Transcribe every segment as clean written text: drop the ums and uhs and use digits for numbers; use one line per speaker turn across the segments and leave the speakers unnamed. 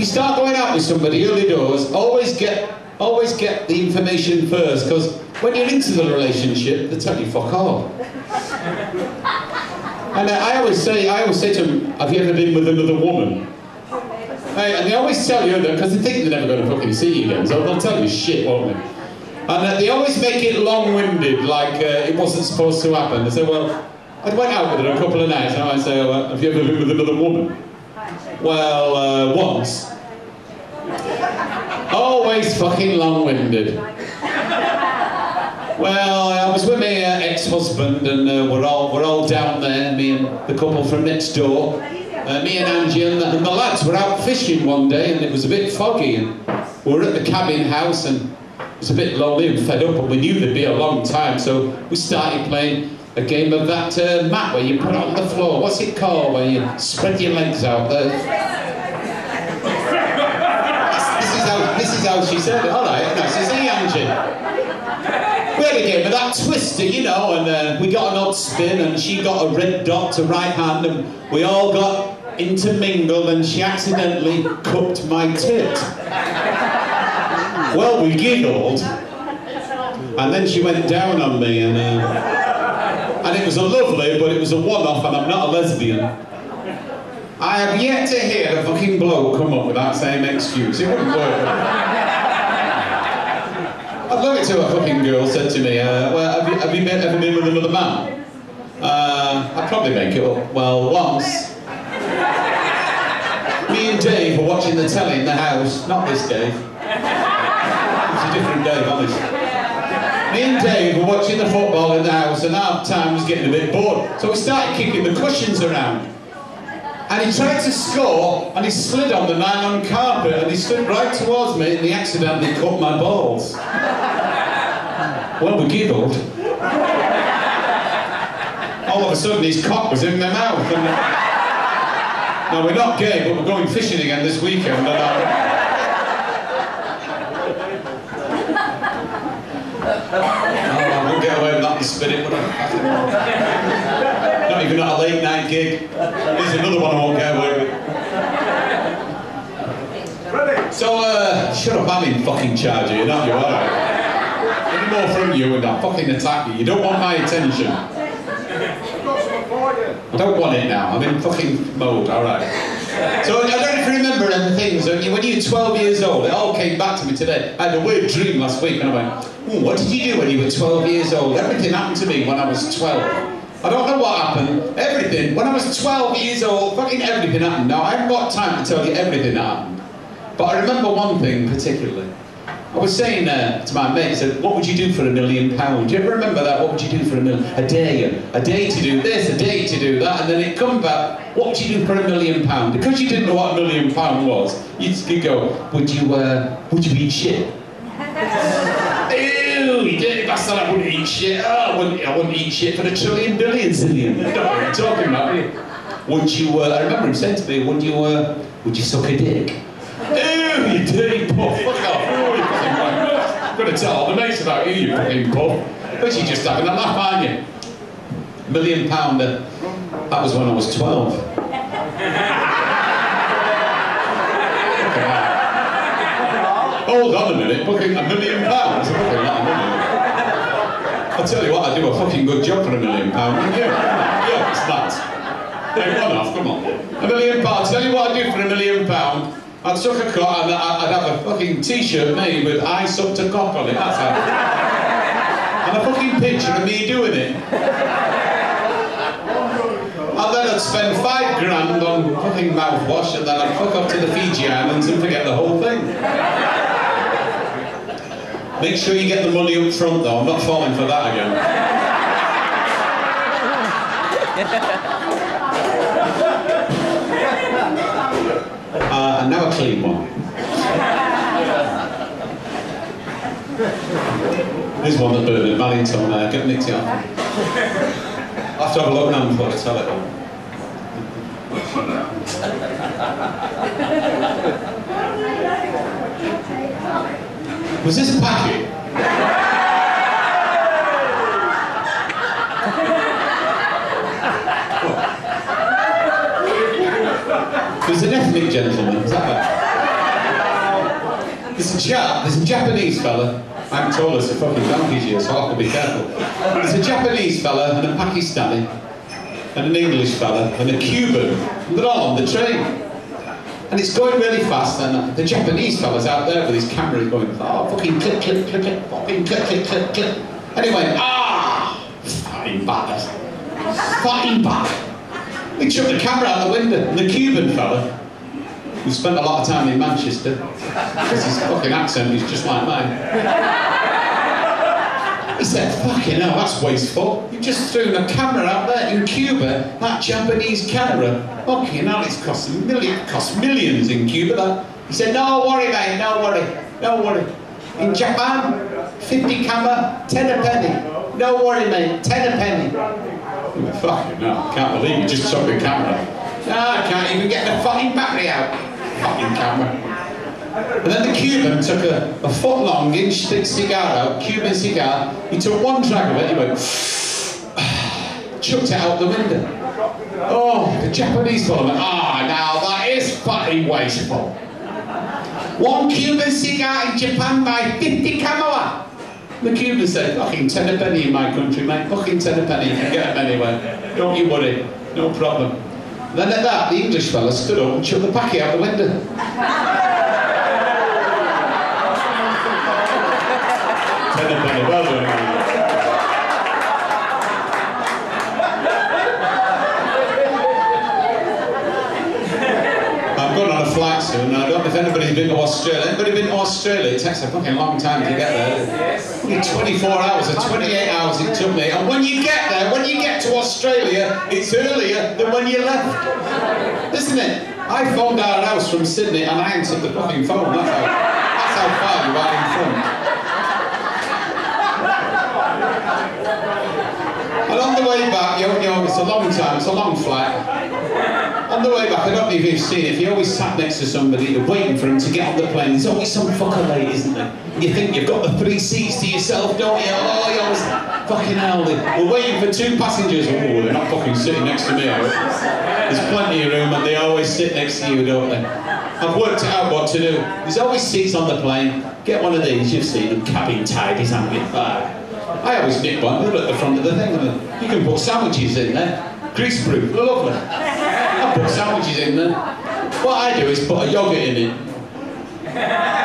you start going out with somebody early doors, always get the information first, because when you're into the relationship, they tell you fuck all. And I always say to them, have you ever been with another woman? Hey, and they always tell you that because they think they're never going to fucking see you again, so they'll tell you shit, won't they? And they always make it long-winded, like it wasn't supposed to happen. They say, well, I went out with her a couple of nights, and I say, well, have you ever been with another woman? Well, once. Always fucking long-winded. Well, I was with my ex-husband, and we're all down there, me and the couple from next door. Me and Angie and the lads were out fishing one day, and it was a bit foggy, and we were at the cabin house, and it was a bit lonely and fed up, and we knew there'd be a long time, so we started playing a game of that mat where you put it on the floor. What's it called? Where you spread your legs out there. This is how she said it. All right, nice to see you, Angie. We had a game of that twister, you know, and we got an odd spin, and she got a red dot to right hand, and we all got intermingled, and she accidentally cupped my tit. Well, we giggled, and then she went down on me, and it was a lovely, but it was a one-off, and I'm not a lesbian. I have yet to hear a fucking bloke come up with that same excuse. It wouldn't work. I'd love it to a fucking girl said to me, well, have you ever been with another man? I'd probably make it up. Well, once. Me and Dave were watching the telly in the house. Not this Dave. It's a different Dave, honestly. Me and Dave were watching the football in the house, and half time was getting a bit bored. So we started kicking the cushions around. And he tried to score, and he slid on the nylon carpet, and he stood right towards me, and he accidentally cut my balls. Well, we giggled. All of a sudden, his cock was in my mouth. And, now, we're not gay, but we're going fishing again this weekend. And, I won't get away with that in spirit, would I? Not even at a late night gig. Here's another one I won't get away with. So, shut up, I'm in fucking charge here, not you, alright? Any more from you and I'll fucking attack you. You don't want my attention. I don't want it now, I'm in fucking mode, alright. So, I don't know if you remember the things, when you were 12 years old, it all came back to me today. I had a weird dream last week, and I went, what did you do when you were 12 years old? Everything happened to me when I was 12. I don't know what happened. Everything. When I was 12 years old, fucking everything happened. Now, I haven't got time to tell you everything that happened. But I remember one thing particularly. I was saying to my mate, I said, what would you do for £1 million? Do you ever remember that? What would you do for a day to do this, a day to do that, and then it come back, what would you do for £1 million? Because you didn't know what £1 million was, you'd go, would you eat shit? Ew, you dirty bastard, I wouldn't eat shit. Oh, I wouldn't eat shit for $1 trillion, billion, zillion. You know what I'm talking about, do you? Would you, I remember him saying to me, would you suck a dick? Ew, you dirty puff, fuck off. Oh, you fucking right. I'm going to tell all the mates about you, you fucking puff. But you're just having a laugh, aren't you? £1 million, that was when I was 12. Hold on a minute, fucking £1 million? Fucking not a million. I'll tell you what, I'd do a fucking good job for £1 million, wouldn't you? Yeah, it's that. Hey, one off, come on. £1 million, I'll tell you what I'd do for £1 million. I'd suck a cock and I'd have a fucking t-shirt made with I sucked a cock on it, that's how. And a fucking picture of me doing it. And then I'd spend £5 on fucking mouthwash, and then I'd fuck up to the Fiji Islands and forget the whole thing. Make sure you get the money up front though, I'm not falling for that again. And now a clean one. Here's one that burned at Mallington, get nicked it off. I'll have to have a look now before I tell it all. Was this a packet? There's an ethnic gentleman, is that right? There's a Japanese fella. I haven't told us a fucking donkey's year, so I'll have to be careful. There's a Japanese fella and a Pakistani and an English fella and a Cuban, and they're all on the train. And it's going really fast, and the Japanese fella's out there with his camera going, oh, fucking click, click, click, click, fucking click, click, click, click. And he went, ah, fucking bad. Fucking bad. He took the camera out the window, and the Cuban fella, who spent a lot of time in Manchester, because his fucking accent is just like mine, he said, fucking hell, that's wasteful. You just threw a camera out there in Cuba, that Japanese camera. Fucking hell, it's cost millions in Cuba, that. He said, no worry, mate, no worry, no worry. In Japan, 50 camera, 10 a penny. No worry, mate, 10 a penny. Fucking hell, I can't believe you just took the camera. No, I can't even get the fucking battery out. Fucking camera. And then the Cuban took a foot-long, inch-thick cigar out, Cuban cigar. He took one drag of it, he went, chucked it out the window. Oh, the Japanese fellow went, ah, now that is fucking wasteful. One Cuban cigar in Japan by 50 kamala. The Cuban said, fucking 10 a penny in my country, mate. Fucking 10 a penny, you can get them anywhere. Don't you worry, no problem. And then at that, the English fella stood up and chucked the packet out the window. 10 a penny, well done. I'm going on a flight soon, and I don't know if anybody's been to Australia. Anybody been to Australia? It takes a fucking long time to get there. Only 24 hours or 28 hours it took me. And when you get there, when you get to Australia, it's earlier than when you left. Isn't it? I phoned our house from Sydney and I answered the fucking phone. That's how far you are in front. And on the way back, you know, it's a long time, it's a long flight. On the way back, I don't know if you've seen it, if you always sat next to somebody, you're waiting for him to get on the plane, there's always some fucker late, isn't there? You think you've got the 3 seats to yourself, don't you? Oh, you always, fucking hell, we're waiting for 2 passengers. Oh, they're not fucking sitting next to me. There's plenty of room and they always sit next to you, don't they? I've worked out what to do. There's always seats on the plane. Get one of these, you've seen them, cabin tidies, haven't you? I always nick one, they're at the front of the thing. You can put sandwiches in there. Grease-proof, they're lovely. I put sandwiches in there. What I do is put a yoghurt in it.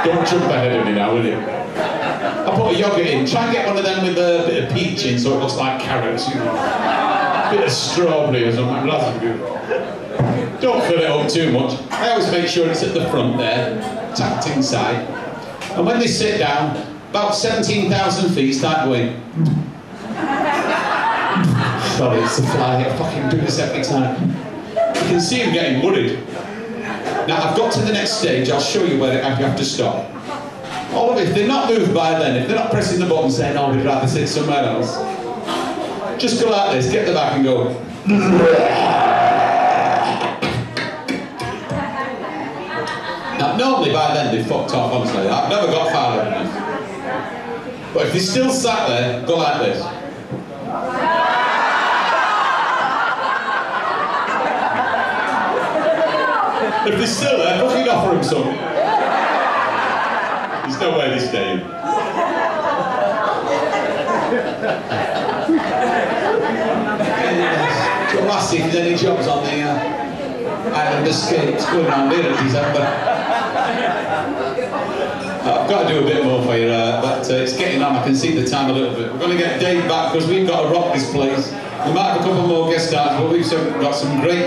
Don't jump ahead of me now, will you? I put a yoghurt in. Try and get one of them with a bit of peach in so it looks like carrots, you know. A bit of strawberry or something. That's good. Don't fill it up too much. I always make sure it's at the front there, tucked inside. And when they sit down, about 17,000 feet, start going. Sorry, it's a fly. I fucking do this every time. You can see him getting worried. Now, I've got to the next stage. I'll show you where you have to stop. All of it, if they're not moved by then, if they're not pressing the button saying, oh, we'd rather sit somewhere else, just go like this, get the back and go. Now, normally by then they've fucked off, honestly. I've never got far enough. But if they're still sat there, go like this. If they're still there, fucking offer them some. There's no way they're staying. So I'll ask if there's any jobs on the island escapes going around here in December. I've got to do a bit more for you, but it's getting on. I can see the time a little bit. We're going to get Dave back because we've got to rock this place. We might have a couple more guest stars, but we've got some great